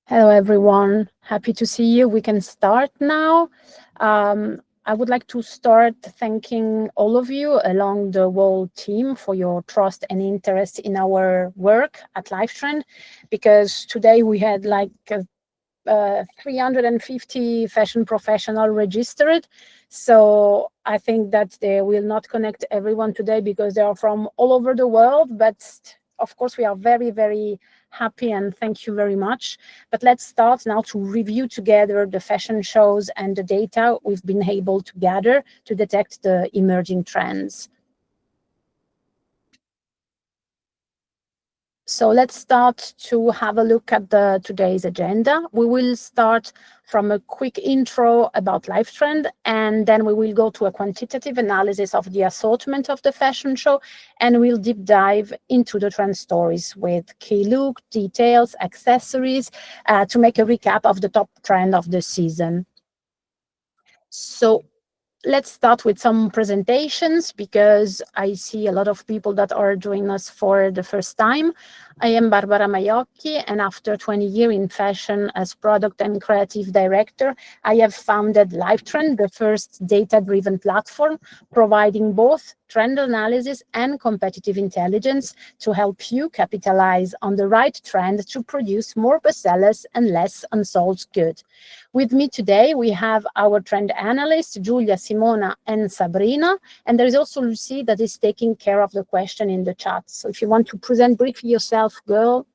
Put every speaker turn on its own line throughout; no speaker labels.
Hello, everyone. Happy to see you. We can start now. I would like to start thanking all of you along the whole team for your trust and interest in our work at Livetrend, because today we had 350 fashion professionals registered. So I think that they will not connect everyone today because they are from all over the world. But of course, we are very, very happy and thank you very much. But let's start now to review together the fashion shows and the data we've been able to gather to detect the emerging trends. So let's start to have a look at today's agenda. We will start from a quick intro about Livetrend, and then we will go to a quantitative analysis of the assortment of the fashion show, and we'll deep dive into the trend stories with key look, details, accessories, to make a recap of the top trend of the season. So let's start with some presentations because I see a lot of people that are joining us for the first time. I am Barbara Maiocchi, and after 20 years in fashion as product and creative director, I have founded Livetrend, the first data-driven platform providing both trend analysis and competitive intelligence to help you capitalize on the right trend to produce more bestsellers and less unsold goods. With me today, we have our trend analysts, Giulia, Simona, and Sabrina. And there is also Lucy that is taking care of the question in the chat. So if you want to present briefly yourself, girl.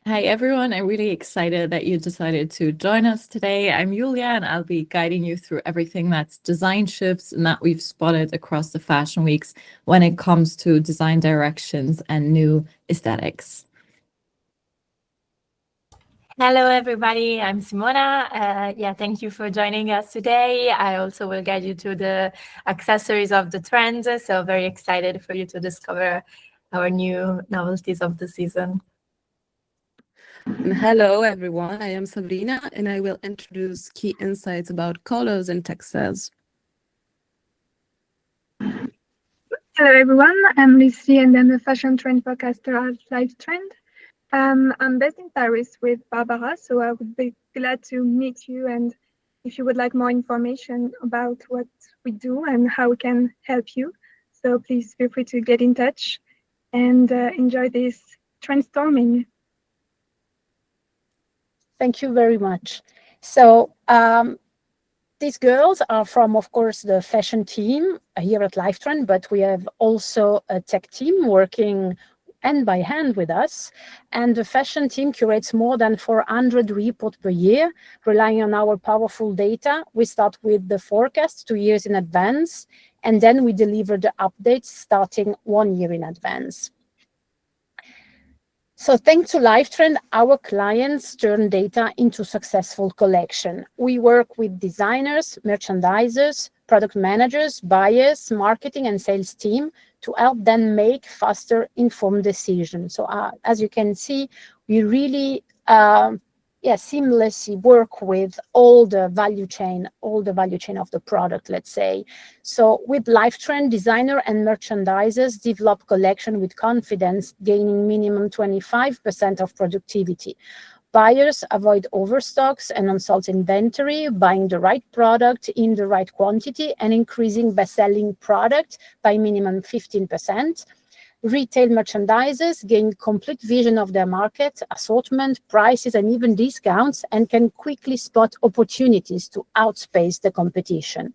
Hi, everyone. I'm really excited that you decided to join us today. I'm Julia, and I'll be guiding you through everything that's design shifts and that we've spotted across the fashion weeks when it comes to design directions and new aesthetics.
Hello, everybody. I'm Simona. Thank you for joining us today. I also will guide you to the accessories of the trends. So very excited for you to discover our new novelties of the season.
Hello, everyone. I am Sabrina, and I will introduce key insights about colors and textiles.
Hello, everyone. I'm Lucy, and I'm a fashion trend podcaster at Livetrend. I'm based in Paris with Barbara, so I would be glad to meet you. And if you would like more information about what we do and how we can help you, so please feel free to get in touch and enjoy this trendstorming.
Thank you very much. So these girls are from, of course, the fashion team here at Livetrend, but we have also a tech team working hand by hand with us. And the fashion team curates more than 400 reports per year, relying on our powerful data. We start with the forecast 2 years in advance, and then we deliver the updates starting 1 year in advance. So thanks to Livetrend, our clients turn data into successful collection. We work with designers, merchandisers, product managers, buyers, marketing and sales team to help them make faster informed decisions. So as you can see, we really seamlessly work with all the value chain of the product, let's say. So with Livetrend, designer and merchandisers develop collection with confidence, gaining minimum 25% of productivity. Buyers avoid overstocks and unsold inventory, buying the right product in the right quantity and increasing best-selling product by minimum 15%. Retail merchandisers gain complete vision of their market, assortment, prices, and even discounts, and can quickly spot opportunities to outspace the competition.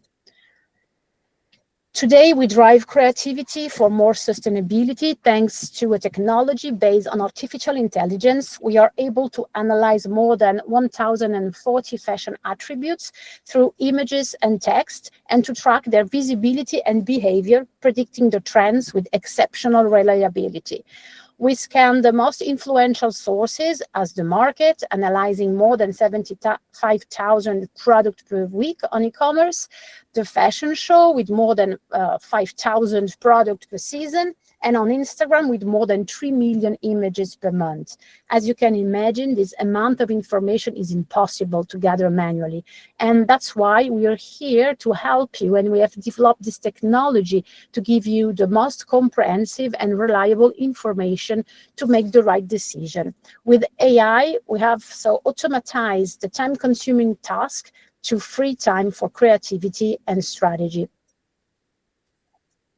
Today, we drive creativity for more sustainability. Thanks to a technology based on artificial intelligence, we are able to analyze more than 1,040 fashion attributes through images and text, and to track their visibility and behavior, predicting the trends with exceptional reliability. We scan the most influential sources as the market, analyzing more than 75,000 products per week on e-commerce, the fashion show with more than 5,000 products per season, and on Instagram with more than 3 million images per month. As you can imagine, this amount of information is impossible to gather manually. And that's why we are here to help you, and we have developed this technology to give you the most comprehensive and reliable information to make the right decision. With AI, we have so automatized the time-consuming task to free time for creativity and strategy.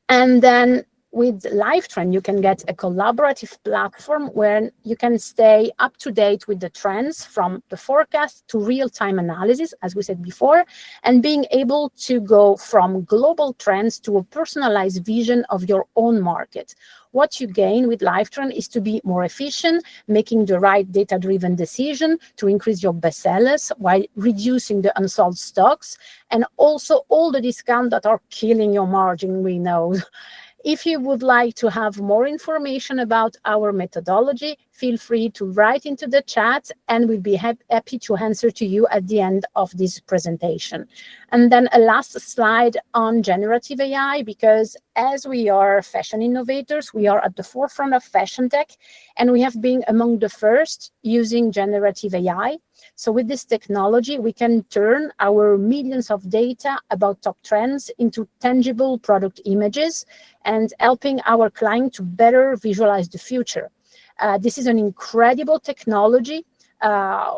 And then with Livetrend, you can get a collaborative platform where you can stay up to date with the trends, from the forecast to real-time analysis, as we said before, and being able to go from global trends to a personalized vision of your own market. What you gain with Livetrend is to be more efficient, making the right data-driven decision to increase your bestsellers while reducing the unsold stocks, and also all the discounts that are killing your margin, we know. If you would like to have more information about our methodology, feel free to write into the chat, and we'll be happy to answer to you at the end of this presentation. And then a last slide on generative AI, because as we are fashion innovators, we are at the forefront of fashion tech, and we have been among the first using generative AI. So with this technology, we can turn our millions of data about top trends into tangible product images and helping our client to better visualize the future. This is an incredible technology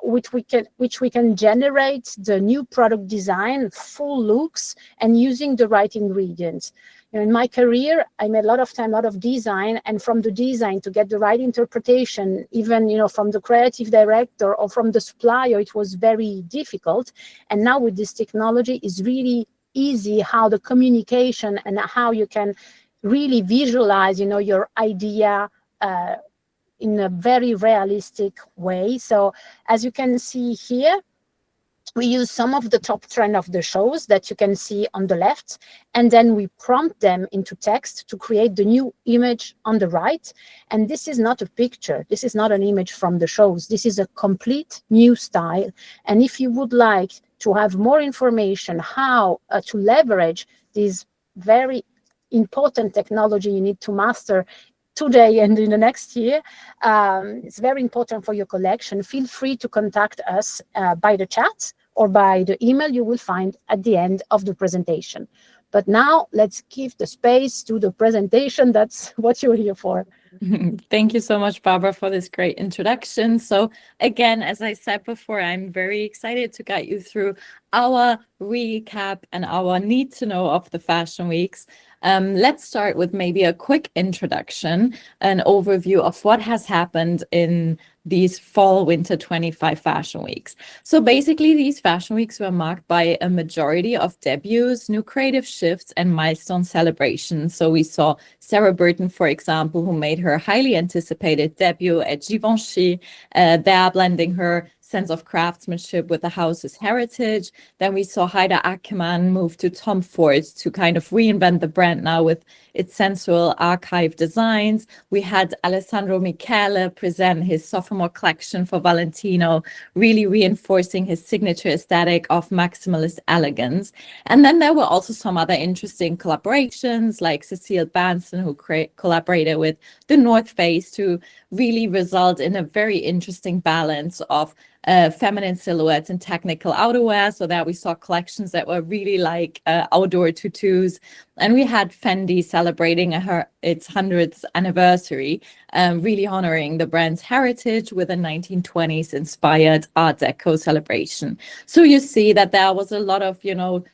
which we can generate the new product design, full looks, and using the right ingredients. You know, in my career, I made a lot of design, and from the design to get the right interpretation, even from the creative director or from the supplier, it was very difficult. And now with this technology, it's really easy how the communication and how you can really visualize, your idea in a very realistic way. So as you can see here, we use some of the top trend of the shows that you can see on the left, and then we prompt them into text to create the new image on the right. And this is not a picture. This is not an image from the shows. This is a complete new style. And if you would like to have more information how to leverage this very important technology you need to master today and in the next year, it's very important for your collection. Feel free to contact us by the chat or by the email you will find at the end of the presentation. But now let's give the space to the presentation. That's what you're here for.
Thank you so much, Barbara, for this great introduction. So again, as I said before, I'm very excited to guide you through our recap and our need to know of the fashion weeks. Let's start with maybe a quick introduction, an overview of what has happened in these fall winter 25 fashion weeks. So basically these fashion weeks were marked by a majority of debuts, new creative shifts, and milestone celebrations. So we saw Sarah Burton, for example, who made her highly anticipated debut at Givenchy, there blending her sense of craftsmanship with the house's heritage. Then we saw Haida Ackerman move to Tom Ford to kind of reinvent the brand now with its sensual archive designs. We had Alessandro Michele present his sophomore collection for Valentino, really reinforcing his signature aesthetic of maximalist elegance. And then there were also some other interesting collaborations, like Cecile Banson, who collaborated with the North Face to really result in a very interesting balance of feminine silhouettes and technical outerwear, so that we saw collections that were really like outdoor tutus. And we had Fendi celebrating its 100th anniversary, really honoring the brand's heritage with a 1920s inspired Art Deco celebration. So you see that there was a lot of,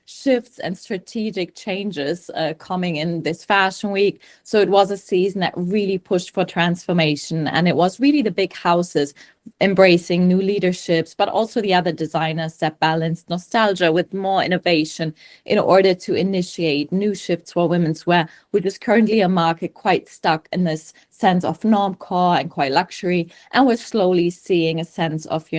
shifts and strategic changes coming in this fashion week. So it was a season that really pushed for transformation, and it was really the big houses embracing new leaderships, but also the other designers that balanced nostalgia with more innovation in order to initiate new shifts for women's wear, which is currently a market quite stuck in this sense of normcore and quite luxury. And we're slowly seeing a sense of,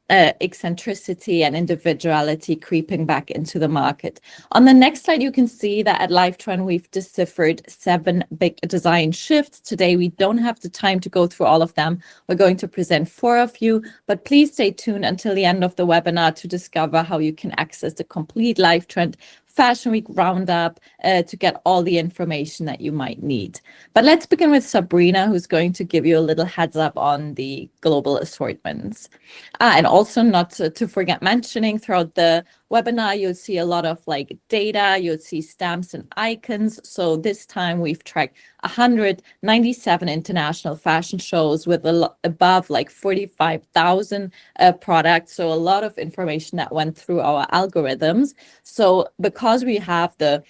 eccentricity and individuality creeping back into the market. On the next slide, you can see that at Livetrend, we've deciphered 7 big design shifts. Today, we don't have the time to go through all of them. We're going to present 4 of you, but please stay tuned until the end of the webinar to discover how you can access the complete Livetrend Fashion Week roundup to get all the information that you might need. But let's begin with Sabrina, who's going to give you a little heads up on the global assortments. And also not to forget mentioning throughout the webinar, you'll see a lot of like data, you'll see stamps and icons. So this time we've tracked 197 international fashion shows with above like 45,000 products. So a lot of information that went through our algorithms. So because we have the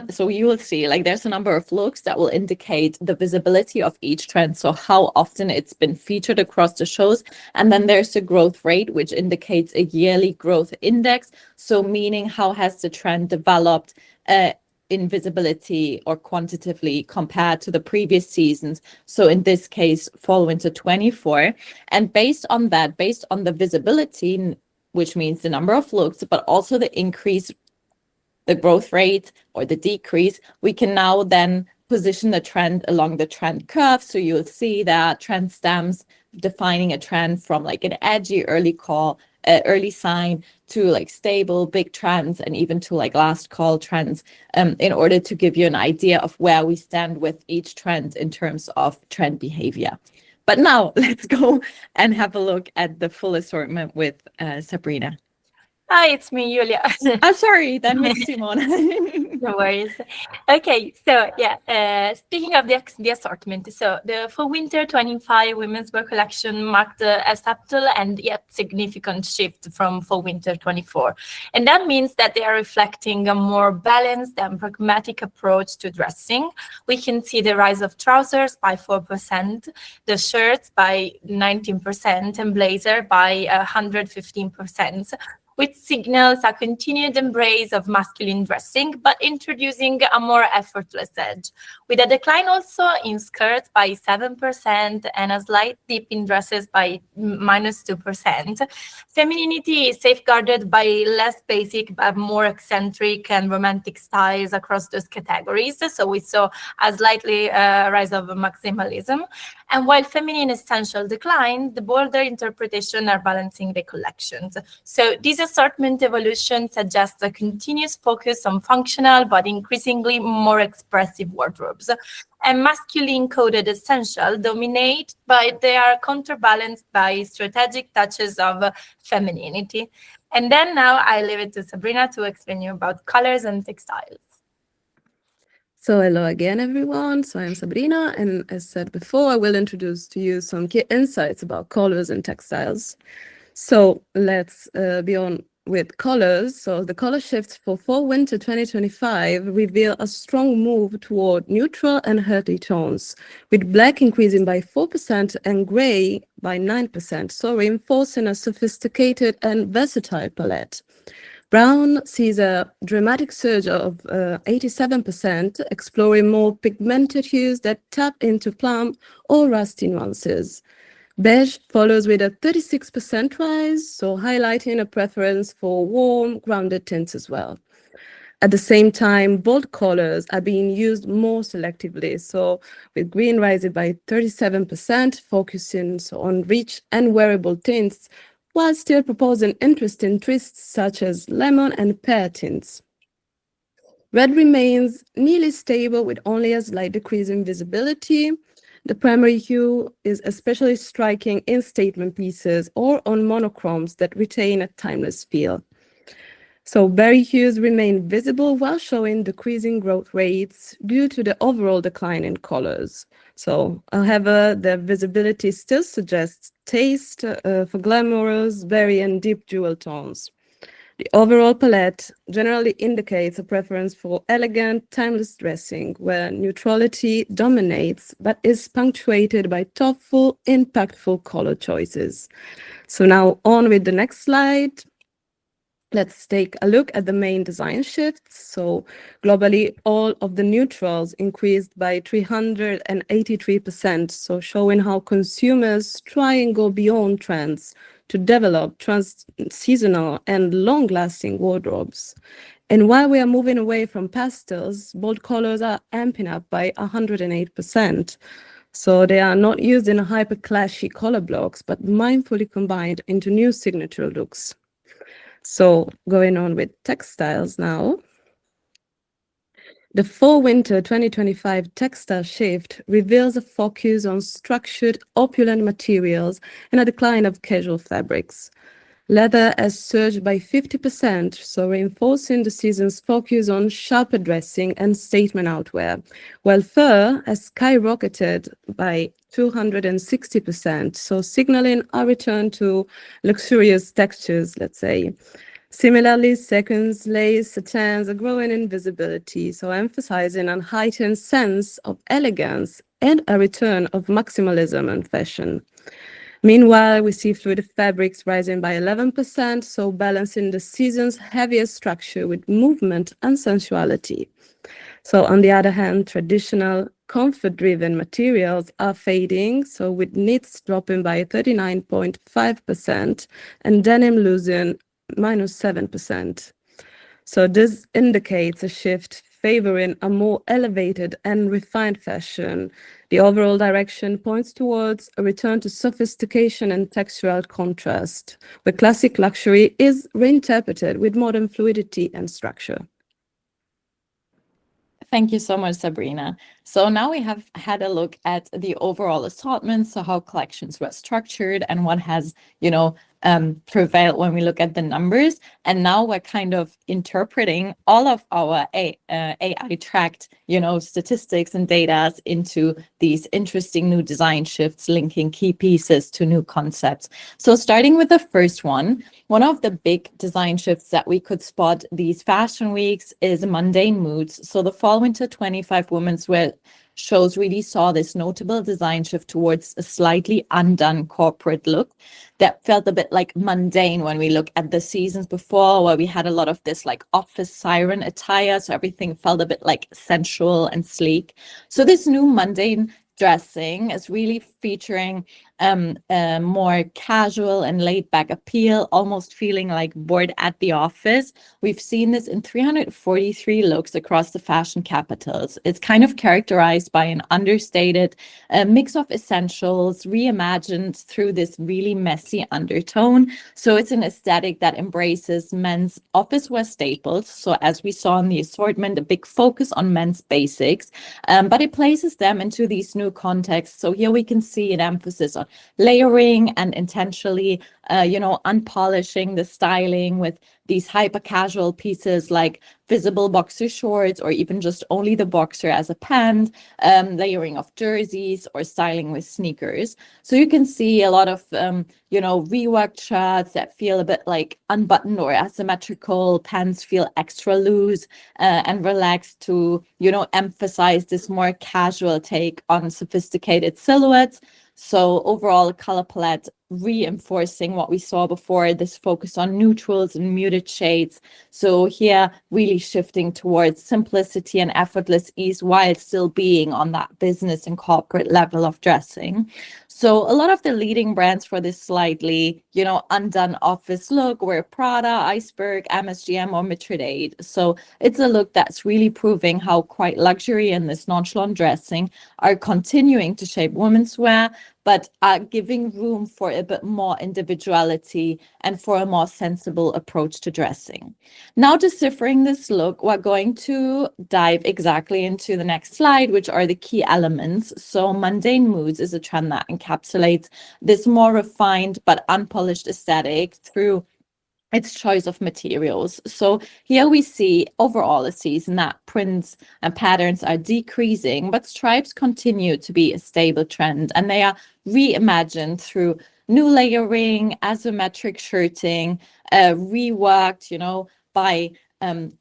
so you will see like there's a number of looks that will indicate the visibility of each trend, so how often it's been featured across the shows, and then there's the growth rate, which indicates a yearly growth index, so meaning how has the trend developed in visibility or quantitatively compared to the previous seasons, so in this case fall winter 24. And based on that, based on the visibility, which means the number of looks, but also the increase, the growth rate or the decrease, we can now then position the trend along the trend curve. So you'll see that trend stems defining a trend from like an edgy early sign to like stable big trends, and even to like last call trends, in order to give you an idea of where we stand with each trend in terms of trend behavior. But now let's go and have a look at the full assortment with Sabrina.
Hi, it's me, Julia.
I'm sorry, then with Simona.
No worries. Okay, so yeah, speaking of the assortment, so the fall winter 25 women's wear collection marked a subtle and yet significant shift from fall winter 24. And that means that they are reflecting a more balanced and pragmatic approach to dressing. We can see the rise of trousers by 4%, the shirts by 19%, and blazer by 115%. Which signals a continued embrace of masculine dressing, but introducing a more effortless edge, with a decline also in skirts by 7% and a slight dip in dresses by -2%. Femininity is safeguarded by less basic but more eccentric and romantic styles across those categories. So we saw a slightly rise of maximalism. And while feminine essential decline, the bolder interpretation are balancing the collections. So this assortment evolution suggests a continuous focus on functional but increasingly more expressive wardrobes. And masculine coded essential dominate, but they are counterbalanced by strategic touches of femininity. And then now I leave it to Sabrina to explain you about colors and textiles.
So hello again, everyone. So I'm Sabrina, and as said before, I will introduce to you some key insights about colors and textiles. So let's be on with colors. So the color shifts for fall winter 2025 reveal a strong move toward neutral and hearty tones, with black increasing by 4% and gray by 9%, so reinforcing a sophisticated and versatile palette. Brown sees a dramatic surge of 87%, exploring more pigmented hues that tap into plum or rusty nuances. Beige follows with a 36% rise, so highlighting a preference for warm, grounded tints as well. At the same time, bold colors are being used more selectively, so with green rising by 37%, focusing on rich and wearable tints, while still proposing interesting twists such as lemon and pear tints. Red remains nearly stable with only a slight decrease in visibility. The primary hue is especially striking in statement pieces or on monochromes that retain a timeless feel. So berry hues remain visible while showing decreasing growth rates due to the overall decline in colors. So, however, the visibility still suggests taste for glamorous, berry, and deep jewel tones. The overall palette generally indicates a preference for elegant, timeless dressing, where neutrality dominates but is punctuated by thoughtful, impactful color choices. So now on with the next slide. Let's take a look at the main design shifts. So globally, all of the neutrals increased by 383%, so showing how consumers try and go beyond trends to develop trans-seasonal and long-lasting wardrobes. And while we are moving away from pastels, bold colors are amping up by 108%. So they are not used in hyper-clashy color blocks, but mindfully combined into new signature looks. So going on with textiles now. The Fall-Winter 2025 textile shift reveals a focus on structured, opulent materials and a decline of casual fabrics. Leather has surged by 50%, so reinforcing the season's focus on sharper dressing and statement outerwear, while fur has skyrocketed by 260%, so signaling a return to luxurious textures, let's say. Similarly, sequins, lace, satins are growing in visibility, so emphasizing a heightened sense of elegance and a return of maximalism in fashion. Meanwhile, we see fluid fabrics rising by 11%, so balancing the season's heaviest structure with movement and sensuality. So on the other hand, traditional comfort-driven materials are fading, so with knits dropping by 39.5% and denim losing -7%. So this indicates a shift favoring a more elevated and refined fashion. The overall direction points towards a return to sophistication and textural contrast, where classic luxury is reinterpreted with modern fluidity and structure.
Thank you so much, Sabrina. So now we have had a look at the overall assortment, so how collections were structured and what has, prevailed when we look at the numbers. And now we're kind of interpreting all of our AI tracked, statistics and data into these interesting new design shifts, linking key pieces to new concepts. So starting with the first one of the big design shifts that we could spot these fashion weeks is mundane moods. So the Fall-Winter 25 women's wear shows really saw this notable design shift towards a slightly undone corporate look that felt a bit like mundane when we look at the seasons before, where we had a lot of this like office siren attire. So everything felt a bit like sensual and sleek. So this new mundane dressing is really featuring a more casual and laid-back appeal, almost feeling like bored at the office. We've seen this in 343 looks across the fashion capitals. It's kind of characterized by an understated mix of essentials, reimagined through this really messy undertone. So it's an aesthetic that embraces men's office wear staples. So as we saw in the assortment, a big focus on men's basics, but it places them into these new contexts. So here we can see an emphasis on layering and intentionally, unpolishing the styling with these hyper casual pieces like visible boxer shorts or even just only the boxer as a pant, layering of jerseys or styling with sneakers. So you can see a lot of, reworked shirts that feel a bit like unbuttoned or asymmetrical. Pants feel extra loose and relaxed to, emphasize this more casual take on sophisticated silhouettes. So overall, a color palette reinforcing what we saw before, this focus on neutrals and muted shades. So here, really shifting towards simplicity and effortless ease while still being on that business and corporate level of dressing. So a lot of the leading brands for this slightly, undone office look were Prada, Iceberg, MSGM, or Mithridate. So it's a look that's really proving how quite luxury and this nonchalant dressing are continuing to shape women's wear, but are giving room for a bit more individuality and for a more sensible approach to dressing. Now, deciphering this look, we're going to dive exactly into the next slide, which are the key elements. So mundane moods is a trend that encapsulates this more refined but unpolished aesthetic through its choice of materials. So here we see overall a season that prints and patterns are decreasing, but stripes continue to be a stable trend, and they are reimagined through new layering, asymmetric shirting, reworked, by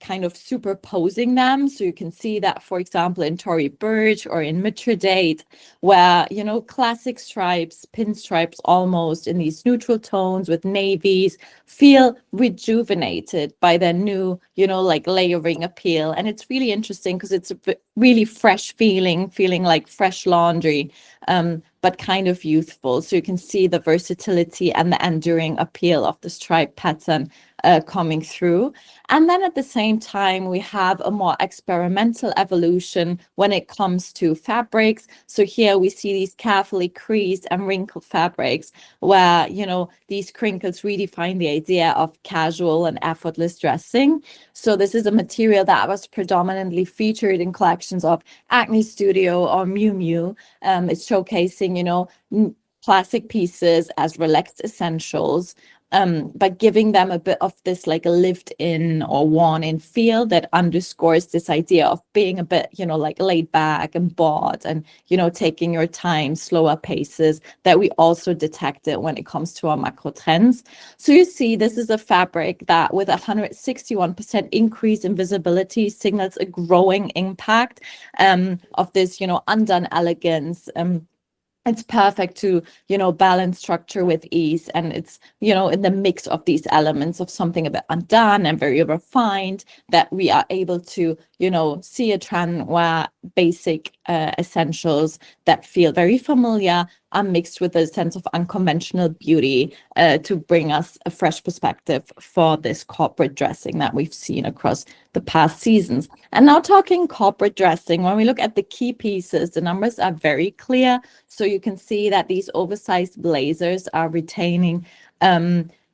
kind of superposing them. So you can see that, for example, in Tory Burch or in Mithridate, where, classic stripes, pinstripes almost in these neutral tones with navies feel rejuvenated by their new, like layering appeal. And it's really interesting because it's a really fresh feeling like fresh laundry, but kind of youthful. So you can see the versatility and the enduring appeal of the stripe pattern coming through. And then at the same time, we have a more experimental evolution when it comes to fabrics. So here we see these carefully creased and wrinkled fabrics where, you know, these crinkles redefine the idea of casual and effortless dressing. So this is a material that was predominantly featured in collections of Acne Studio or Miu Miu. It's showcasing, you know, classic pieces as relaxed essentials, but giving them a bit of this like a lived in or worn in feel that underscores this idea of being a bit, you know, like laid back and bored and, you know, taking your time, slower paces that we also detected when it comes to our macro trends. So you see, this is a fabric that with 161% increase in visibility signals a growing impact of this, you know, undone elegance. It's perfect to, you know, balance structure with ease. And it's, you know, in the mix of these elements of something a bit undone and very refined that we are able to, you know, see a trend where basic essentials that feel very familiar are mixed with a sense of unconventional beauty to bring us a fresh perspective for this corporate dressing that we've seen across the past seasons. And now talking corporate dressing, when we look at the key pieces, the numbers are very clear. So you can see that these oversized blazers are retaining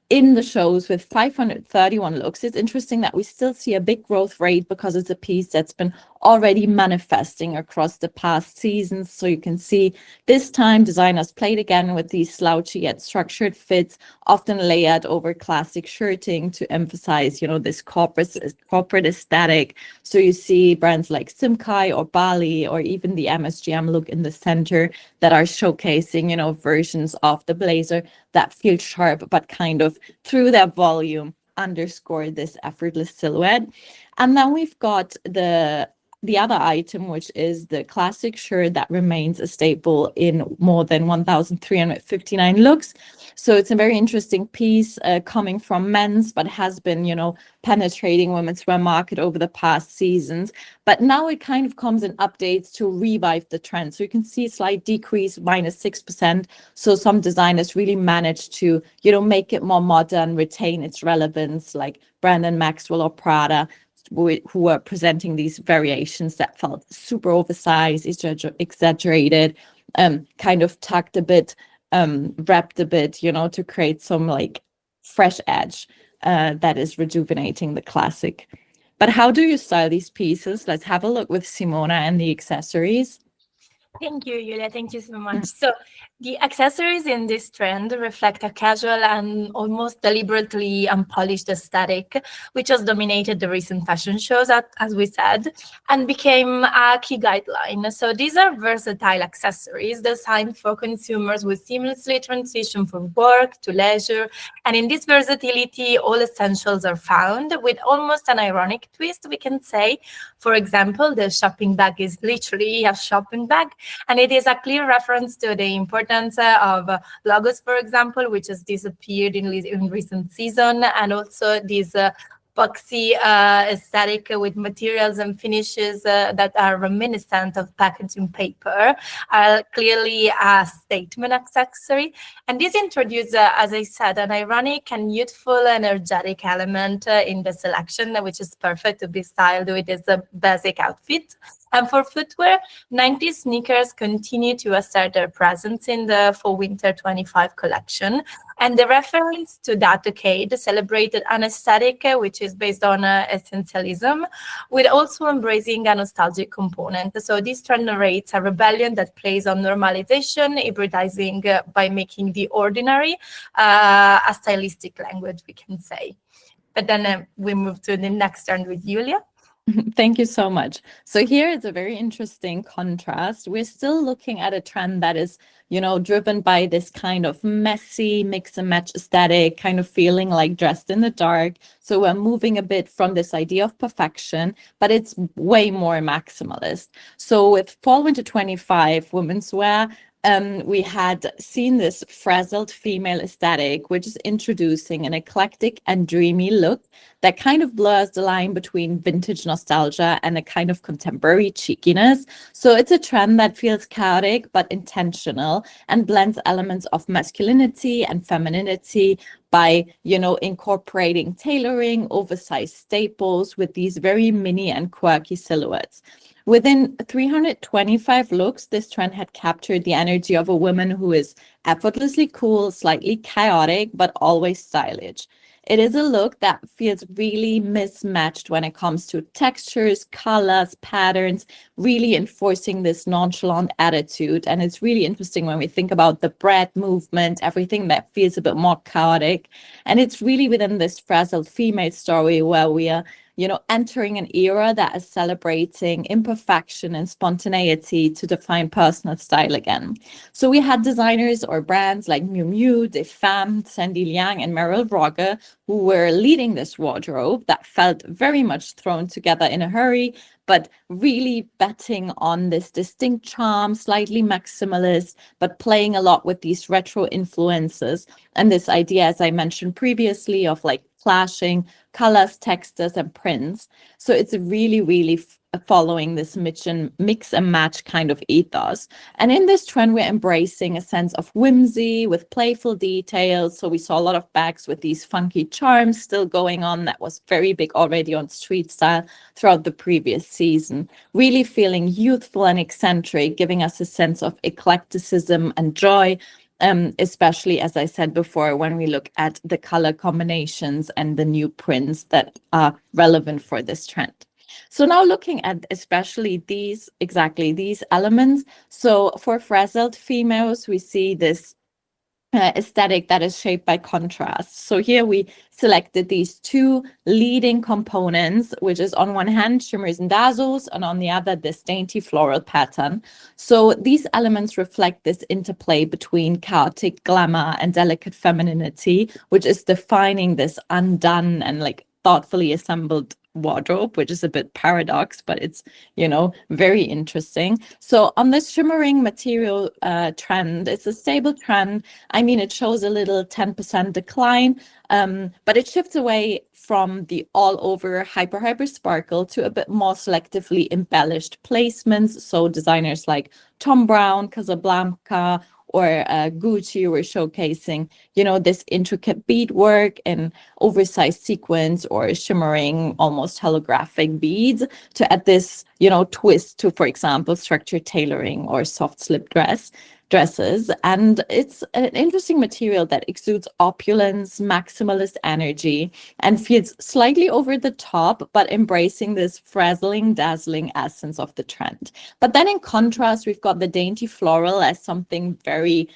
in the shows with 531 looks. It's interesting that we still see a big growth rate because it's a piece that's been already manifesting across the past seasons. So you can see this time designers played again with these slouchy yet structured fits, often layered over classic shirting to emphasize, you know, this corporate aesthetic. So you see brands like Simkai or Bali or even the MSGM look in the center that are showcasing, you know, versions of the blazer that feel sharp, but kind of through their volume underscore this effortless silhouette. And then we've got the other item, which is the classic shirt that remains a staple in more than 1,359 looks. So it's a very interesting piece coming from men's, but has been, you know, penetrating women's wear market over the past seasons. But now it kind of comes in updates to revive the trend. So you can see a slight decrease, -6%. So some designers really managed to, you know, make it more modern, retain its relevance, like Brandon Maxwell or Prada, who were presenting these variations that felt super oversized, exaggerated, kind of tucked a bit, wrapped a bit, you know, to create some like fresh edge that is rejuvenating the classic. But how do you style these pieces? Let's have a look with Simona and the accessories.
Thank you, Julia. Thank you so much. So the accessories in this trend reflect a casual and almost deliberately unpolished aesthetic, which has dominated the recent fashion shows, as we said, and became a key guideline. So these are versatile accessories designed for consumers who seamlessly transition from work to leisure. And in this versatility, all essentials are found with almost an ironic twist, we can say. For example, the shopping bag is literally a shopping bag. And it is a clear reference to the importance of logos, for example, which has disappeared in recent season, and also this boxy aesthetic with materials and finishes that are reminiscent of packaging paper are clearly a statement accessory. And this introduces, as I said, an ironic and youthful, energetic element in the selection, which is perfect to be styled with this basic outfit. And for footwear, 90s sneakers continue to assert their presence in the Fall/Winter 25 collection. And the reference to that decade celebrated an aesthetic which is based on essentialism, with also embracing a nostalgic component. So this trend narrates a rebellion that plays on normalization, hybridizing by making the ordinary a stylistic language, we can say. But then we move to the next trend with Julia.
Thank you so much. So here it's a very interesting contrast. We're still looking at a trend that is, you know, driven by this kind of messy mix and match aesthetic, kind of feeling like dressed in the dark. So we're moving a bit from this idea of perfection, but it's way more maximalist. So with Fall/Winter 25 women's wear, we had seen this frazzled female aesthetic, which is introducing an eclectic and dreamy look that kind of blurs the line between vintage nostalgia and a kind of contemporary cheekiness. So it's a trend that feels chaotic but intentional and blends elements of masculinity and femininity by, incorporating tailoring, oversized staples with these very mini and quirky silhouettes. Within 325 looks, this trend had captured the energy of a woman who is effortlessly cool, slightly chaotic, but always stylish. It is a look that feels really mismatched when it comes to textures, colors, patterns, really enforcing this nonchalant attitude. And it's really interesting when we think about the bread movement, everything that feels a bit more chaotic. And it's really within this frazzled female story where we are entering an era that is celebrating imperfection and spontaneity to define personal style again. So we had designers or brands like Miu Miu, De Femme, Sandy Liang, and Meryl Roger who were leading this wardrobe that felt very much thrown together in a hurry, but really betting on this distinct charm, slightly maximalist, but playing a lot with these retro influences. And this idea, as I mentioned previously, of like clashing colors, textures, and prints. So it's really, really following this mix and match kind of ethos. And in this trend, we're embracing a sense of whimsy with playful details. So we saw a lot of bags with these funky charms still going on. That was very big already on street style throughout the previous season. Really feeling youthful and eccentric, giving us a sense of eclecticism and joy. Especially, as I said before, when we look at the color combinations and the new prints that are relevant for this trend. So now looking at especially these elements. So for frazzled females, we see this aesthetic that is shaped by contrast. So here we selected these two leading components, which is on one hand shimmers and dazzles, and on the other this dainty floral pattern. So these elements reflect this interplay between chaotic glamour and delicate femininity, which is defining this undone and like thoughtfully assembled wardrobe, which is a bit paradox, but it's, very interesting. So on this shimmering material trend, it's a stable trend. I mean, it shows a little 10% decline, but it shifts away from the all over hyper sparkle to a bit more selectively embellished placements. So designers like Thom Browne, Casablanca, or Gucci were showcasing, this intricate beadwork and oversized sequins or shimmering, almost holographic beads to add this, twist to, for example, structured tailoring or soft slip dresses. And it's an interesting material that exudes opulence, maximalist energy, and feels slightly over the top, but embracing this frazzling, dazzling essence of the trend. But then in contrast, we've got the dainty floral as something very,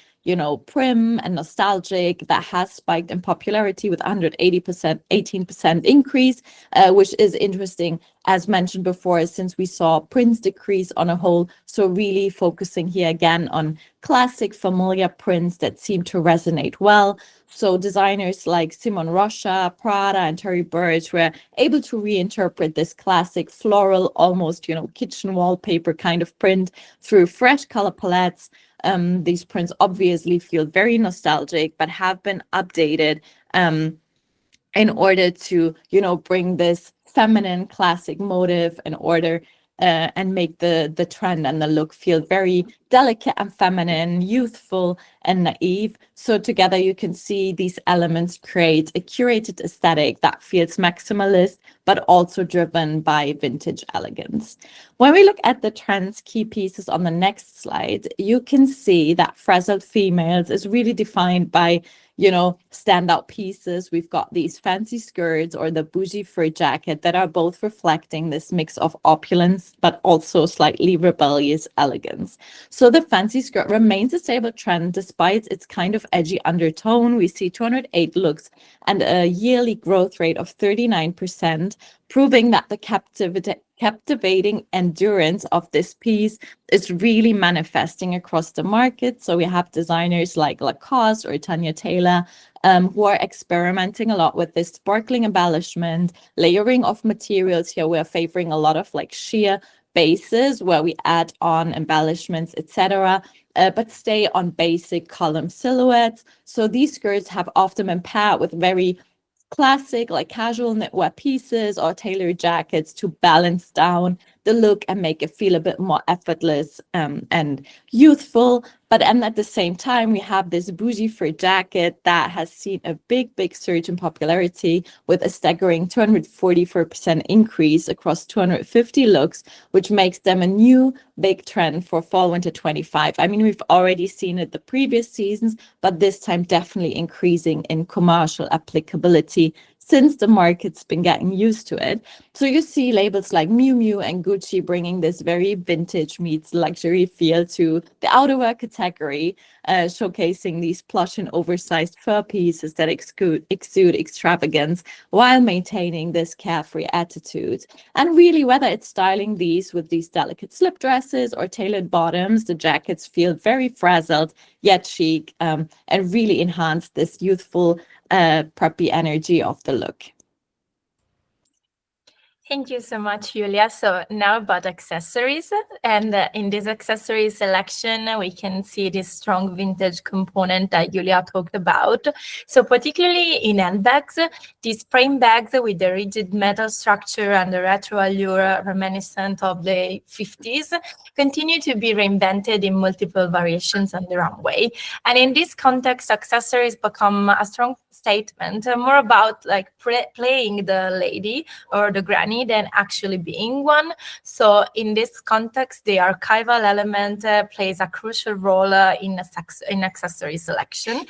prim and nostalgic that has spiked in popularity with 18% increase, which is interesting, as mentioned before, since we saw prints decrease on a whole. So really focusing here again on classic familiar prints that seem to resonate well. So designers like Simon Rocha, Prada, and Terry Burch were able to reinterpret this classic floral, almost, kitchen wallpaper kind of print through fresh color palettes. These prints obviously feel very nostalgic, but have been updated in order to, bring this feminine classic motive in order and make the trend and the look feel very delicate and feminine, youthful and naive. So together you can see these elements create a curated aesthetic that feels maximalist, but also driven by vintage elegance. When we look at the trend's key pieces on the next slide, you can see that frazzled females is really defined by, standout pieces. We've got these fancy skirts or the bougie fur jacket that are both reflecting this mix of opulence, but also slightly rebellious elegance. So the fancy skirt remains a stable trend despite its kind of edgy undertone. We see 208 looks and a yearly growth rate of 39%, proving that the captivating endurance of this piece is really manifesting across the market. So we have designers like Lacoste or Tanya Taylor who are experimenting a lot with this sparkling embellishment, layering of materials. Here we're favoring a lot of like sheer bases where we add on embellishments, etc., but stay on basic column silhouettes. So these skirts have often been paired with very classic, like casual knitwear pieces or tailored jackets to balance down the look and make it feel a bit more effortless and youthful. But and at the same time, we have this bougie fur jacket that has seen a big surge in popularity with a staggering 244% increase across 250 looks, which makes them a new big trend for fall winter 25. I mean, we've already seen it the previous seasons, but this time definitely increasing in commercial applicability since the market's been getting used to it. So you see labels like Miu Miu and Gucci bringing this very vintage meets luxury feel to the outerwear category, showcasing these plush and oversized fur pieces that exude extravagance while maintaining this carefree attitude. And really, whether it's styling these with these delicate slip dresses or tailored bottoms, the jackets feel very frazzled yet chic, and really enhance this youthful preppy energy of the look.
Thank you so much, Julia. So now about accessories. And in this accessory selection, we can see this strong vintage component that Julia talked about. So particularly in handbags, these frame bags with the rigid metal structure and the retro allure reminiscent of the 50s continue to be reinvented in multiple variations on the runway. And in this context, accessories become a strong statement, more about like playing the lady or the granny than actually being one. So in this context, the archival element plays a crucial role in accessory selection.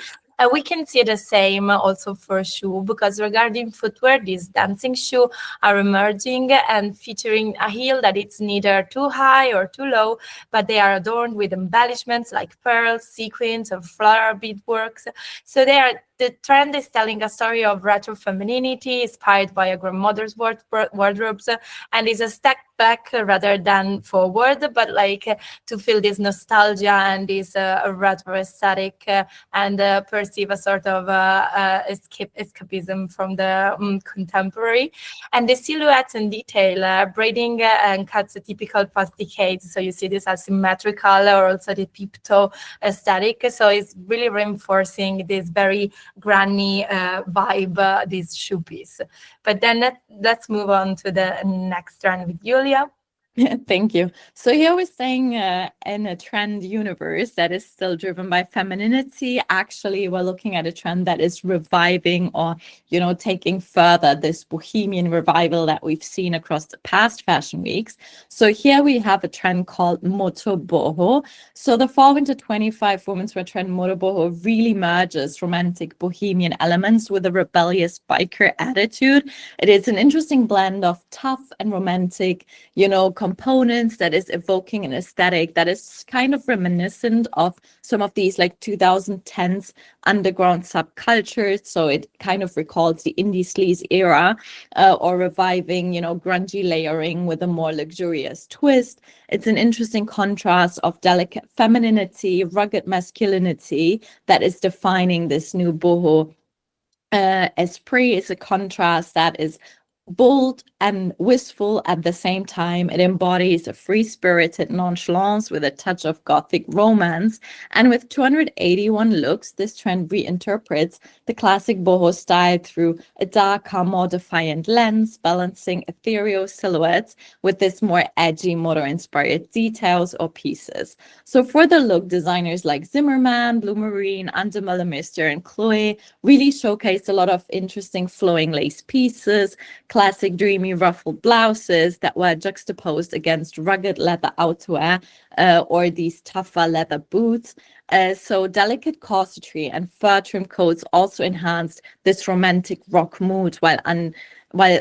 We can see the same also for shoe, because regarding footwear, these dancing shoes are emerging and featuring a heel that it's neither too high or too low, but they are adorned with embellishments like pearls, sequins, or floral beadworks. So the trend is telling a story of retro femininity inspired by a grandmother's wardrobes, and is a step back rather than forward, but like to feel this nostalgia and this retro aesthetic and perceive a sort of escapism from the contemporary. And the silhouettes and detail, braiding and cuts a typical pasticades. So you see this asymmetrical or also the peep toe aesthetic. So it's really reinforcing this very granny vibe, this shoe piece. But then let's move on to the next trend with Julia.
Yeah, thank you. So here we're saying in a trend universe that is still driven by femininity, actually we're looking at a trend that is reviving or, taking further this bohemian revival that we've seen across the past fashion weeks. So here we have a trend called moto boho. So the fall winter 25 women's wear trend moto boho really merges romantic bohemian elements with a rebellious biker attitude. It is an interesting blend of tough and romantic, components that is evoking an aesthetic that is kind of reminiscent of some of these like 2010s underground subcultures. So it kind of recalls the indie sleaze era, or reviving, grungy layering with a more luxurious twist. It's an interesting contrast of delicate femininity, rugged masculinity that is defining this new boho esprit. Is a contrast that is bold and wistful at the same time. It embodies a free-spirited nonchalance with a touch of gothic romance. And with 281 looks, this trend reinterprets the classic boho style through a darker, more defiant lens, balancing ethereal silhouettes with this more edgy, motor-inspired details or pieces. So for the look, designers like Zimmerman, Blue Marine, Under Mister, and Chloe really showcase a lot of interesting flowing lace pieces, classic dreamy ruffled blouses that were juxtaposed against rugged leather outerwear or these tougher leather boots. So delicate corsetry and fur trim coats also enhanced this romantic rock mood, while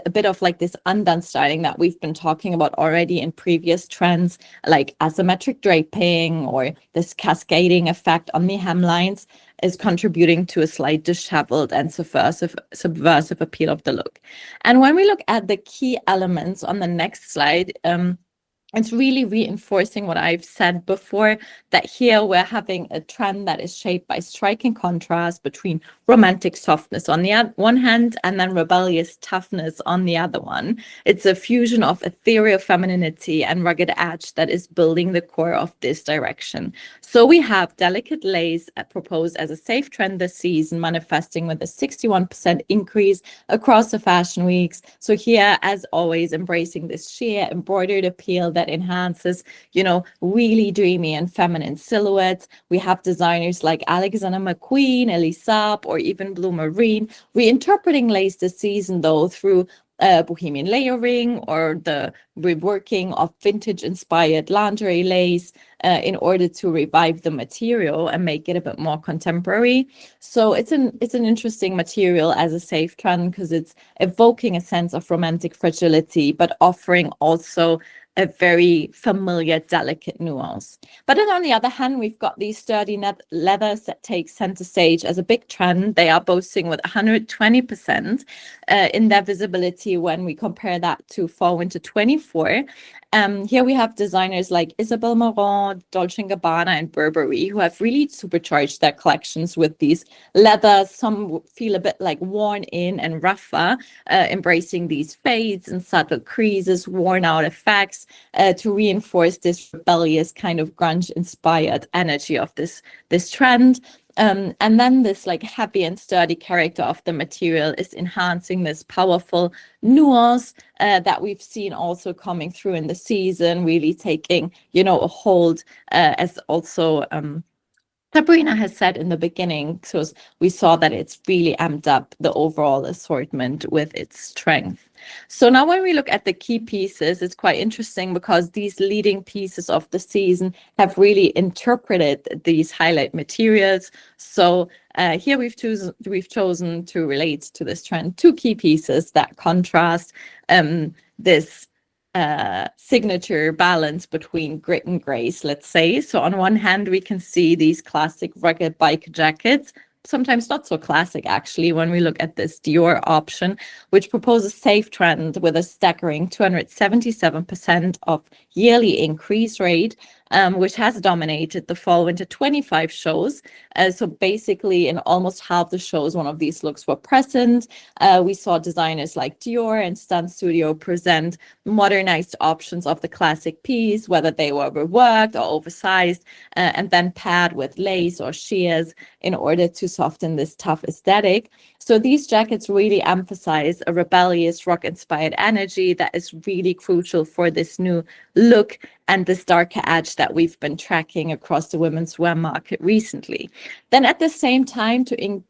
a bit of like this undone styling that we've been talking about already in previous trends, like asymmetric draping or this cascading effect on the hemlines, is contributing to a slight disheveled and subversive appeal of the look. And when we look at the key elements on the next slide, it's really reinforcing what I've said before, that here we're having a trend that is shaped by striking contrast between romantic softness on the one hand and then rebellious toughness on the other one. It's a fusion of ethereal femininity and rugged edge that is building the core of this direction. So we have delicate lace proposed as a safe trend this season, manifesting with a 61% increase across the fashion weeks. So here, as always, embracing this sheer embroidered appeal that enhances, really dreamy and feminine silhouettes. We have designers like Alexander McQueen, Elisab, or even Blue Marine reinterpreting lace this season, though, through bohemian layering or the reworking of vintage-inspired lingerie lace in order to revive the material and make it a bit more contemporary. So it's an interesting material as a safe trend because it's evoking a sense of romantic fragility, but offering also a very familiar, delicate nuance. But then on the other hand, we've got these sturdy leathers that take center stage as a big trend. They are boasting with 120% in their visibility when we compare that to fall winter 24. Here we have designers like Isabel Marant, Dolce & Gabbana, and Burberry who have really supercharged their collections with these leathers. Some feel a bit like worn in and rougher, embracing these fades and subtle creases, worn out effects to reinforce this rebellious kind of grunge-inspired energy of this trend. And then this like heavy and sturdy character of the material is enhancing this powerful nuance that we've seen also coming through in the season, really taking, a hold as also Sabrina has said in the beginning, so we saw that it's really amped up the overall assortment with its strength. So now when we look at the key pieces, it's quite interesting because these leading pieces of the season have really interpreted these highlight materials. So here we've chosen to relate to this trend 2 key pieces that contrast this signature balance between grit and grace, let's say. So on one hand, we can see these classic rugged biker jackets, sometimes not so classic actually, when we look at this Dior option, which proposes safe trend with a staggering 277% of yearly increase rate, which has dominated the fall winter 25 shows. So basically in almost half the shows, one of these looks were present. We saw designers like Dior and Stunt Studio present modernized options of the classic piece, whether they were reworked or oversized, and then paired with lace or sheers in order to soften this tough aesthetic. So these jackets really emphasize a rebellious rock-inspired energy that is really crucial for this new look and this darker edge that we've been tracking across the women's wear market recently. Then at the same time, to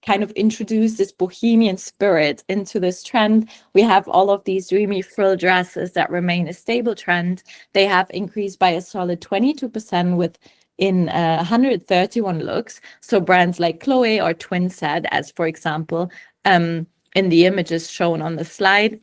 kind of introduce this bohemian spirit into this trend, we have all of these dreamy frill dresses that remain a stable trend. They have increased by a solid 22% in 131 looks. So brands like Chloe or Twinset, as for example, in the images shown on the slide,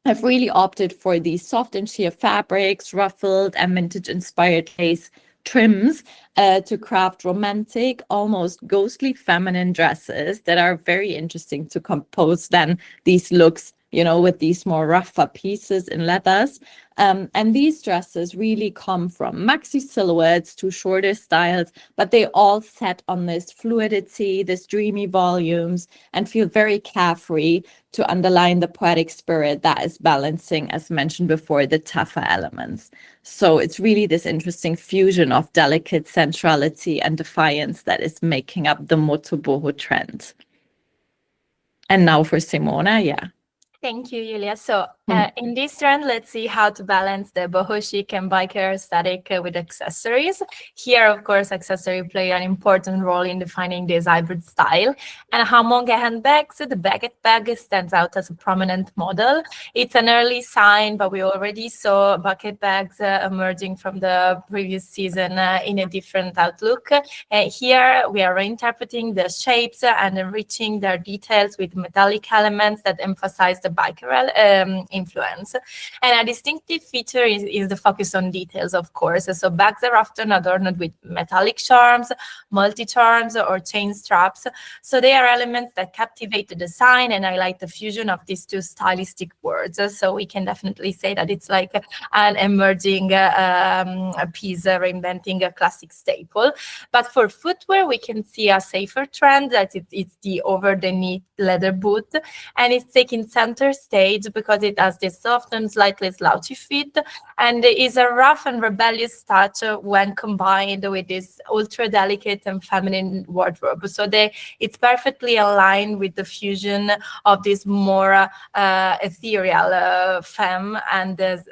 have really opted for these soft and sheer fabrics, ruffled and vintage-inspired lace trims to craft romantic, almost ghostly feminine dresses that are very interesting to compose then these looks, with these more rougher pieces in leathers. And these dresses really come from maxi silhouettes to shorter styles, but they all set on this fluidity, this dreamy volumes, and feel very carefree to underline the poetic spirit that is balancing, as mentioned before, the tougher elements. So it's really this interesting fusion of delicate sensuality and defiance that is making up the moto boho trend. And now for Simona, yeah.
Thank you, Julia. So in this trend, let's see how to balance the boho chic and biker aesthetic with accessories. Here, of course, accessories play an important role in defining this hybrid style. And among handbags, the baguette bag stands out as a prominent model. It's an early sign, but we already saw bucket bags emerging from the previous season in a different outlook. Here, we are reinterpreting the shapes and enriching their details with metallic elements that emphasize the biker influence. And a distinctive feature is the focus on details, of course. So bags are often adorned with metallic charms, multi-charms, or chain straps. So they are elements that captivate the design and highlight the fusion of these two stylistic words. So we can definitely say that it's like an emerging piece reinventing a classic staple. But for footwear, we can see a safer trend that it's the over-the-knee leather boot, and it's taking center stage because it has this soft and slightly slouchy fit, and is a rough and rebellious touch when combined with this ultra delicate and feminine wardrobe. So it's perfectly aligned with the fusion of this more ethereal femme and this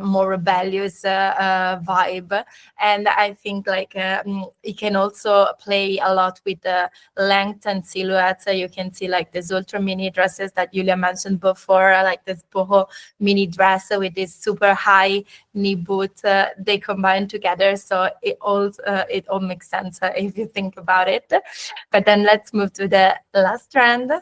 more rebellious vibe. And I think like it can also play a lot with the length and silhouettes. You can see like these ultra mini dresses that Julia mentioned before, like this boho mini dress with this super high knee boot. They combine together, so it all makes sense if you think about it. But then let's move to the last trend.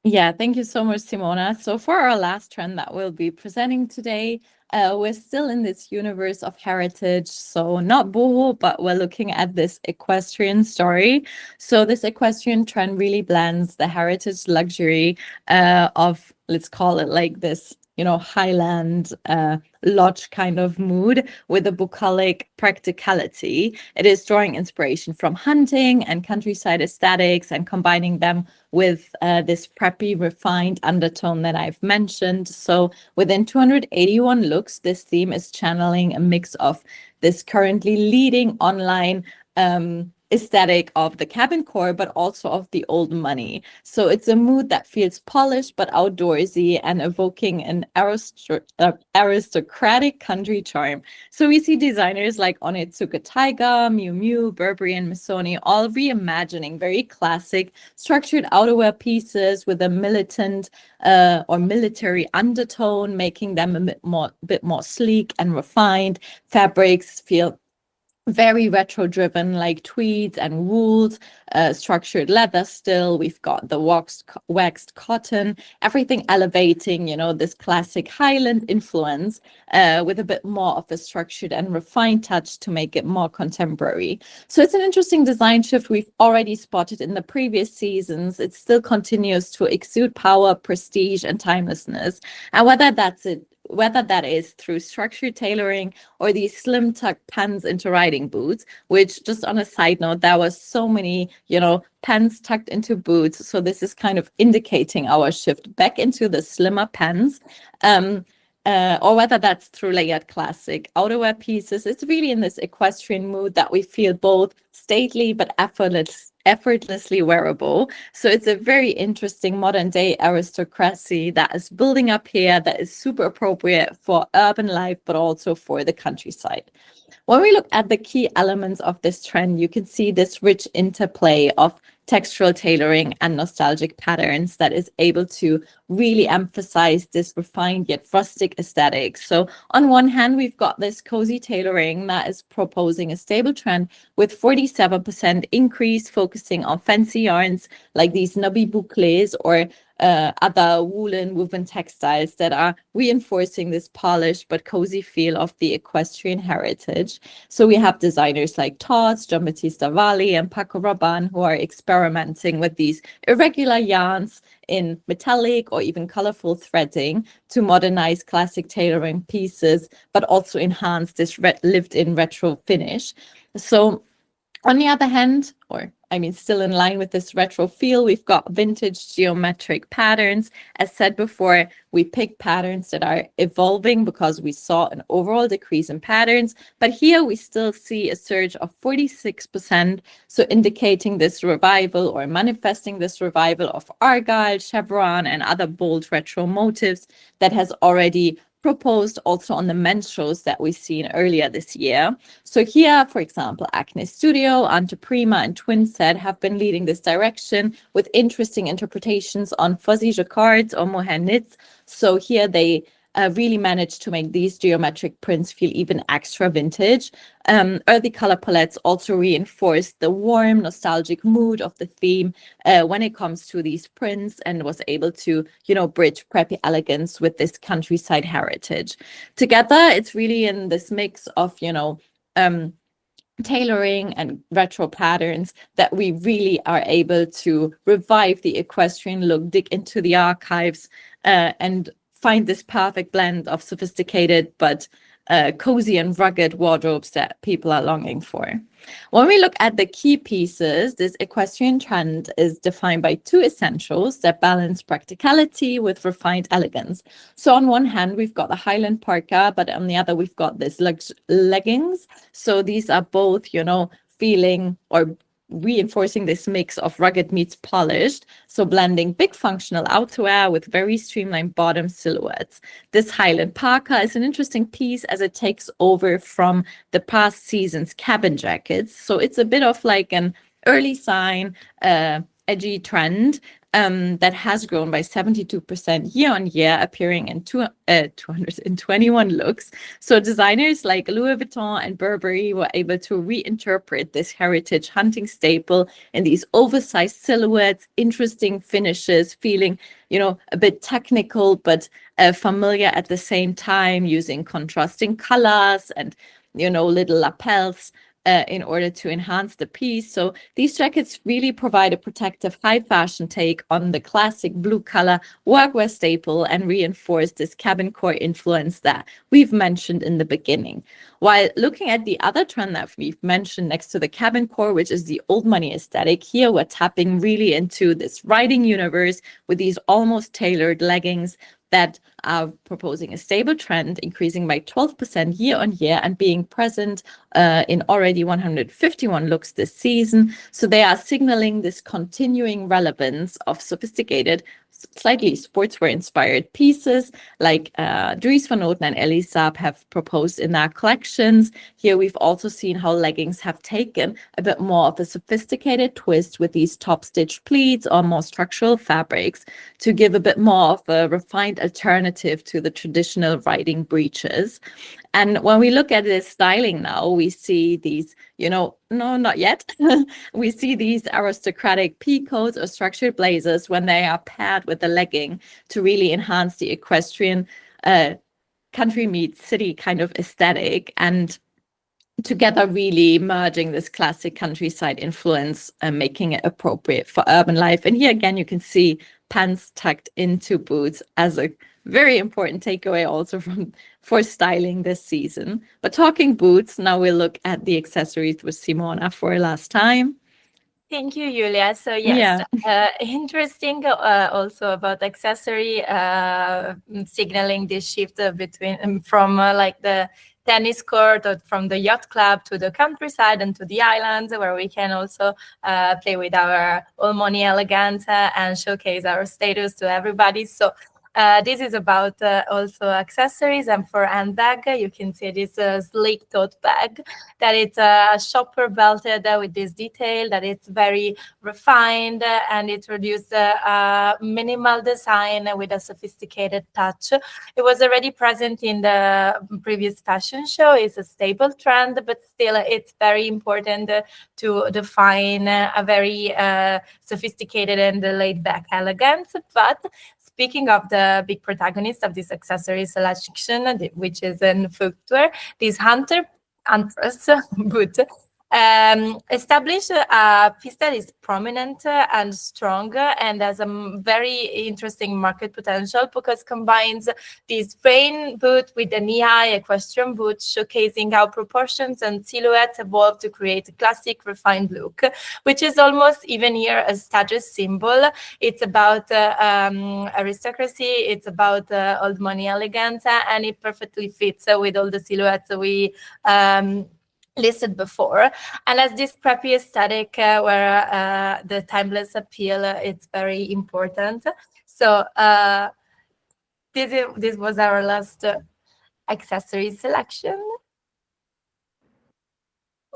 Yeah, thank you so much, Simona. So for our last trend that we'll be presenting today, we're still in this universe of heritage. So not boho, but we're looking at this equestrian story. So this equestrian trend really blends the heritage luxury of, let's call it like this, Highland lodge kind of mood with a bucolic practicality. It is drawing inspiration from hunting and countryside aesthetics and combining them with this preppy, refined undertone that I've mentioned. So within 281 looks, this theme is channeling a mix of this currently leading online aesthetic of the cabin core, but also of the old money. So it's a mood that feels polished but outdoorsy and evoking an aristocratic country charm. So we see designers like Onitsuka Taiga, Miu Miu, Burberry, and Missoni all reimagining very classic structured outerwear pieces with a militant or military undertone, making them a bit more sleek and refined. Fabrics feel very retro driven, like tweeds and wools, structured leather still. We've got the waxed cotton, everything elevating, this classic Highland influence with a bit more of a structured and refined touch to make it more contemporary. So it's an interesting design shift we've already spotted in the previous seasons. It still continues to exude power, prestige, and timelessness. And whether that is through structured tailoring or these slim tuck pants into riding boots, which, just on a side note, there was so many, pants tucked into boots. So this is kind of indicating our shift back into the slimmer pants. Or whether that's through layered classic outerwear pieces. It's really in this equestrian mood that we feel both stately but effortlessly wearable. So it's a very interesting modern day aristocracy that is building up here, that is super appropriate for urban life, but also for the countryside. When we look at the key elements of this trend, you can see this rich interplay of textural tailoring and nostalgic patterns that is able to really emphasize this refined yet rustic aesthetic. So on one hand, we've got this cozy tailoring that is proposing a stable trend with 47% increase, focusing on fancy yarns like these nubby bouclés or other woven textiles that are reinforcing this polished but cozy feel of the equestrian heritage. So we have designers like Tod's, Giambattista Valli, and Paco Rabanne who are experimenting with these irregular yarns in metallic or even colorful threading to modernize classic tailoring pieces, but also enhance this lived-in retro finish. So on the other hand, still in line with this retro feel, we've got vintage geometric patterns. As said before, we pick patterns that are evolving because we saw an overall decrease in patterns. But here we still see a surge of 46%, so indicating this revival or manifesting this revival of argyle, chevron, and other bold retro motifs that has already proposed also on the men's shows that we've seen earlier this year. So here, for example, Acne Studio, Anteprima, and Twinset have been leading this direction with interesting interpretations on fuzzy jacquards or mohair knits. So here they really managed to make these geometric prints feel even extra vintage. Earthy color palettes also reinforce the warm, nostalgic mood of the theme when it comes to these prints, and was able to, bridge preppy elegance with this countryside heritage. Together, it's really in this mix of, tailoring and retro patterns that we really are able to revive the equestrian look, dig into the archives, and find this perfect blend of sophisticated but cozy and rugged wardrobes that people are longing for. When we look at the key pieces, this equestrian trend is defined by two essentials that balance practicality with refined elegance. So on one hand, we've got the Highland parka, but on the other, we've got this leggings. So these are both, feeling or reinforcing this mix of rugged meets polished, so blending big functional outerwear with very streamlined bottom silhouettes. This Highland parka is an interesting piece as it takes over from the past season's cabin jackets, so it's a bit of like an early sign, edgy trend that has grown by 72% year on year, appearing in 221 looks. So designers like Louis Vuitton and Burberry were able to reinterpret this heritage hunting staple in these oversized silhouettes, interesting finishes, feeling, a bit technical, but familiar at the same time, using contrasting colors and, little lapels in order to enhance the piece. So these jackets really provide a protective high fashion take on the classic blue color workwear staple and reinforce this cabin core influence that we've mentioned in the beginning. While looking at the other trend that we've mentioned next to the cabin core, which is the old money aesthetic, here we're tapping really into this riding universe with these almost tailored leggings that are proposing a stable trend, increasing by 12% year on year and being present in already 151 looks this season. So they are signaling this continuing relevance of sophisticated, slightly sportswear-inspired pieces like Dries Van Noten and Elie Saab have proposed in their collections. Here we've also seen how leggings have taken a bit more of a sophisticated twist with these top-stitched pleats or more structural fabrics to give a bit more of a refined alternative to the traditional riding breeches. And when we look at this styling now, we see these, no, not yet. We see these aristocratic peacoats or structured blazers when they are paired with the legging to really enhance the equestrian country meets city kind of aesthetic, and together really merging this classic countryside influence and making it appropriate for urban life. And here again, you can see pants tucked into boots as a very important takeaway also for styling this season. But talking boots, now we'll look at the accessories with Simona for last time.
Thank you, Julia. So yes, interesting also about accessory signaling this shift between from like the tennis court or from the yacht club to the countryside and to the islands, where we can also play with our old money elegance and showcase our status to everybody. So this is about also accessories, and for handbag, you can see this sleek tote bag that it's shopper belted with this detail, that it's very refined and it introduced minimal design with a sophisticated touch. It was already present in the previous fashion show. It's a stable trend, but still it's very important to define a very sophisticated and laid back elegance. But speaking of the big protagonist of this accessory selection, which is in footwear, this Huntress boot establish a piece that is prominent and strong and has a very interesting market potential, because combines this rain boot with a knee-high equestrian boot, showcasing how proportions and silhouettes evolve to create a classic refined look, which is almost even here a status symbol. It's about aristocracy, it's about old money elegance, and it perfectly fits with all the silhouettes we listed before, and as this preppy aesthetic where the timeless appeal it's very important. So this was our last accessory selection.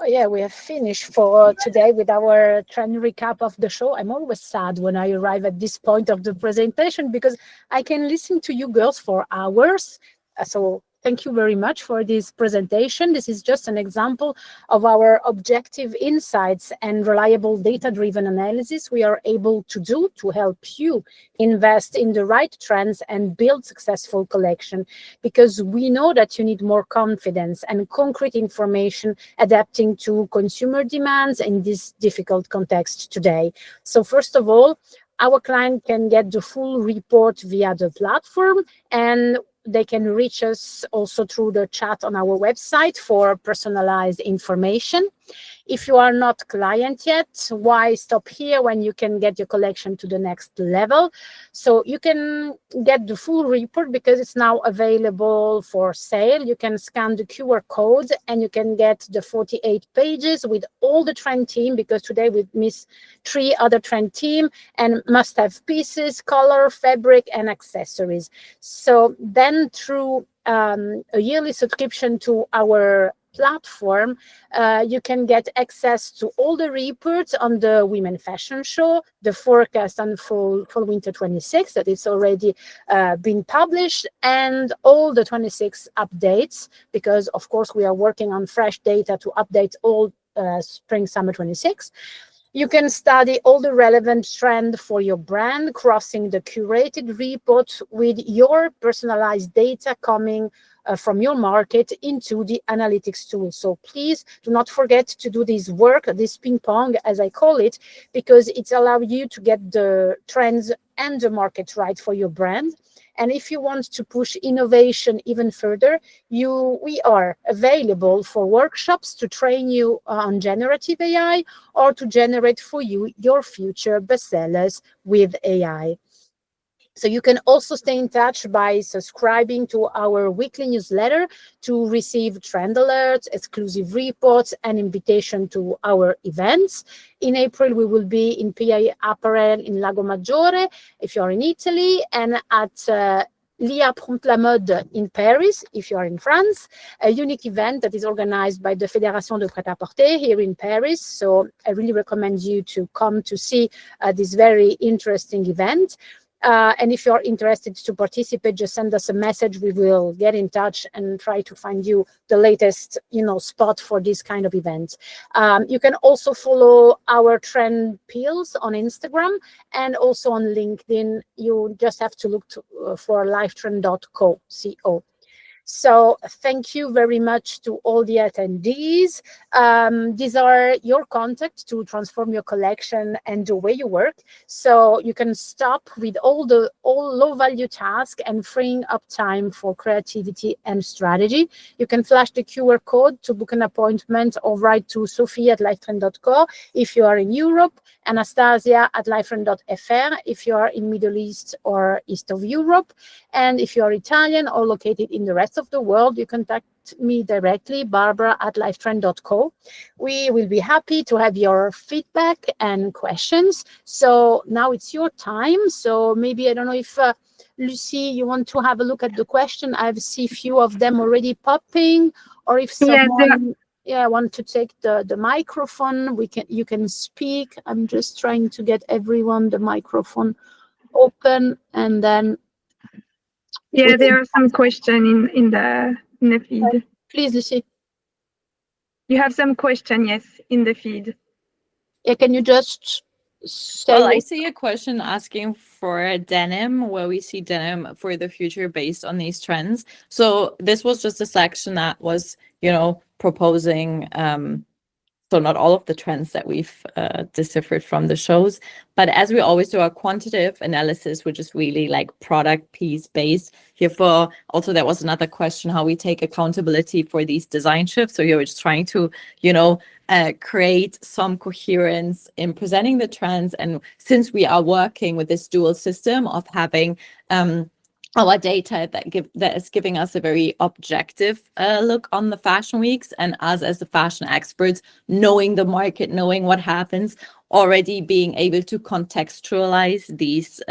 Yeah, we have finished for today with our trend recap of the show. I'm always sad when I arrive at this point of the presentation because I can listen to you girls for hours. So thank you very much for this presentation. This is just an example of our objective insights and reliable data-driven analysis we are able to do to help you invest in the right trends and build successful collection, because we know that you need more confidence and concrete information adapting to consumer demands in this difficult context today. So first of all, our client can get the full report via the platform, and they can reach us also through the chat on our website for personalized information. If you are not client yet, why stop here when you can get your collection to the next level? So you can get the full report because it's now available for sale. You can scan the QR code and you can get the 48 pages with all the trend team, because today we miss 3 other trend team and must-have pieces, color, fabric, and accessories. So then through a yearly subscription to our platform, you can get access to all the reports on the Women Fashion Show, the forecast on fall winter 26 that is already been published, and all the 26 updates, because of course we are working on fresh data to update all spring summer 26. You can study all the relevant trend for your brand, crossing the curated report with your personalized data coming from your market into the analytics tool. So please do not forget to do this work, this ping pong, as I call it, because it allows you to get the trends and the market right for your brand. And if you want to push innovation even further, we are available for workshops to train you on generative AI or to generate for you your future bestsellers with AI. So you can also stay in touch by subscribing to our weekly newsletter to receive trend alerts, exclusive reports, and invitation to our events. In April, we will be in PA Apparel in Lago Maggiore, if you're in Italy, and at Lia Prompt la Mode in Paris, if you are in France, a unique event that is organized by the Fédération de Prêt-à-Porter here in Paris. So I really recommend you to come to see this very interesting event. And if you're interested to participate, just send us a message. We will get in touch and try to find you the latest, spot for this kind of event. You can also follow our trend peels on Instagram and also on LinkedIn. You just have to look for livetrend.co. So thank you very much to all the attendees. These are your contacts to transform your collection and the way you work. So you can stop with all low value tasks and freeing up time for creativity and strategy. You can flash the QR code to book an appointment or write to sophie@livetrend.co if you are in Europe, Anastasia at livetrend.fr if you are in Middle East or East of Europe. And if you are Italian or located in the rest of the world, you contact me directly, Barbara@livetrend.co. We will be happy to have your feedback and questions. So now it's your time. So maybe, I don't know if Lucy, you want to have a look at the question. I see a few of them already popping, or if someone want to take the microphone, you can speak. I'm just trying to get everyone the microphone open, and then
there are some questions in the feed.
Please, Lucy.
You have some question, yes, in the feed.
Yeah, can you just say?
Well, I see a question asking for denim, where we see denim for the future based on these trends. So this was just a section that was, proposing so not all of the trends that we've deciphered from the shows, but as we always do our quantitative analysis, which is really like product piece based. Here also there was another question, how we take accountability for these design shifts. So here we're just trying to, create some coherence in presenting the trends. And since we are working with this dual system of having our data that is giving us a very objective look on the fashion weeks, and us as the fashion experts knowing the market, knowing what happens, already being able to contextualize these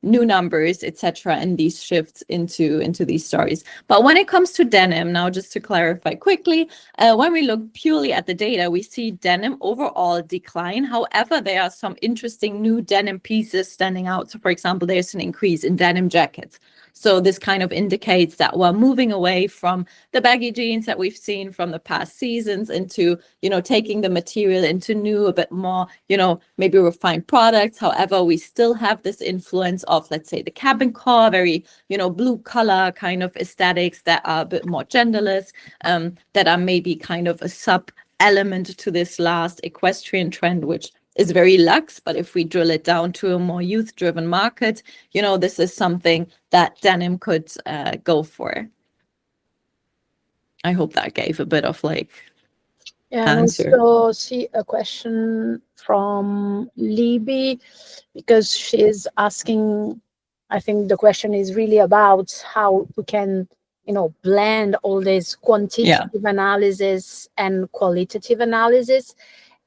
new numbers, etc., and these shifts into these stories. But when it comes to denim, now just to clarify quickly, when we look purely at the data, we see denim overall decline. However, there are some interesting new denim pieces standing out. So, for example, there's an increase in denim jackets. So this kind of indicates that we're moving away from the baggy jeans that we've seen from the past seasons into, taking the material into new, a bit more, maybe refined products. However, we still have this influence of, let's say, the cabin core, very, blue color kind of aesthetics that are a bit more genderless, that are maybe kind of a sub element to this last equestrian trend, which is very luxe. But if we drill it down to a more youth-driven market, this is something that denim could go for. I hope that gave a bit of answer.
And also see a question from Libby, because she's asking, I think the question is really about how we can, blend all this quantitative analysis and qualitative analysis.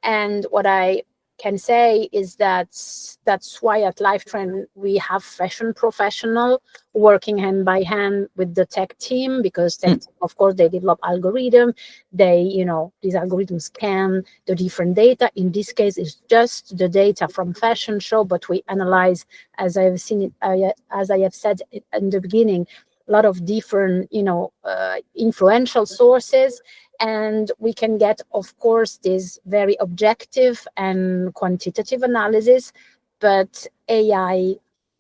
And what I can say is that's why at Livetrend we have fashion professional working hand by hand with the tech team, because tech, of course, they develop algorithm. They, these algorithms scan the different data. In this case, it's just the data from fashion show, but we analyze, as I have said in the beginning, a lot of different, influential sources. And we can get, of course, this very objective and quantitative analysis, but AI,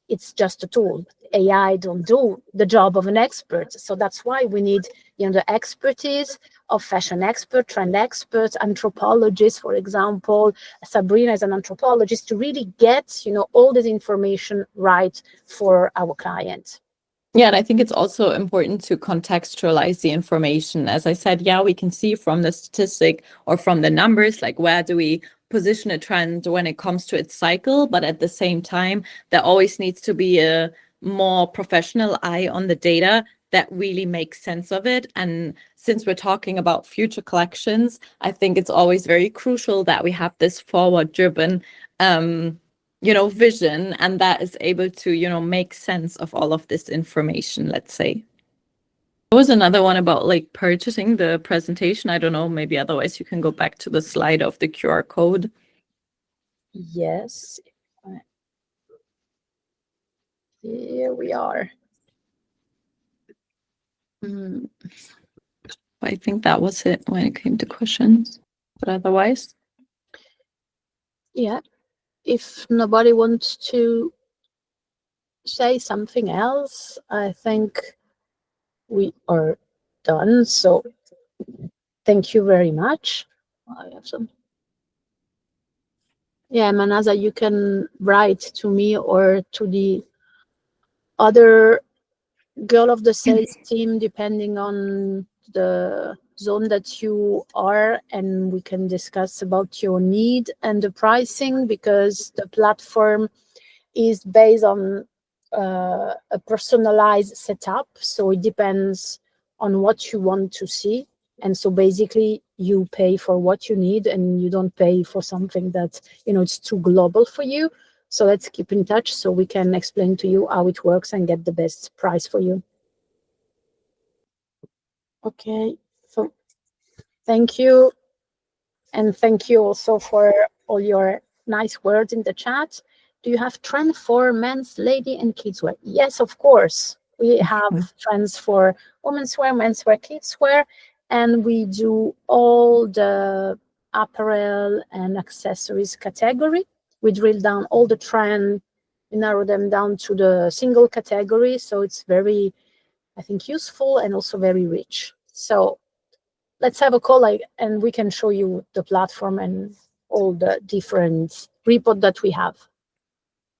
it's just a tool. AI don't do the job of an expert. So that's why we need, the expertise of fashion expert, trend experts, anthropologists, for example. Sabrina is an anthropologist, to really get, all this information right for our client.
Yeah, and I think it's also important to contextualize the information. As I said, we can see from the statistic or from the numbers, where do we position a trend when it comes to its cycle, but at the same time, there always needs to be a more professional eye on the data that really makes sense of it. And since we're talking about future collections, I think it's always very crucial that we have this forward-driven vision, and that is able to, make sense of all of this information, let's say. There was another one about purchasing the presentation. I don't know, maybe otherwise you can go back to the slide of the QR code.
Yes. Here we are.
I think that was it when it came to questions, but otherwise.
Yeah. If nobody wants to say something else, I think we are done. So thank you very much. I have some. Yeah, Manasa, you can write to me or to the other girl of the sales team, depending on the zone that you are, and we can discuss about your need and the pricing, because the platform is based on a personalized setup. So it depends on what you want to see. And so basically you pay for what you need, and you don't pay for something that, it's too global for you. So let's keep in touch so we can explain to you how it works and get the best price for you. Okay, so thank you. And thank you also for all your nice words in the chat. Do you have trend for men's, lady, and kids wear? Yes, of course. We have trends for women's wear, men's wear, kids wear, and we do all the apparel and accessories category. We drill down all the trend, we narrow them down to the single category. So it's very, I think, useful and also very rich. So let's have a call, and we can show you the platform and all the different report that we have.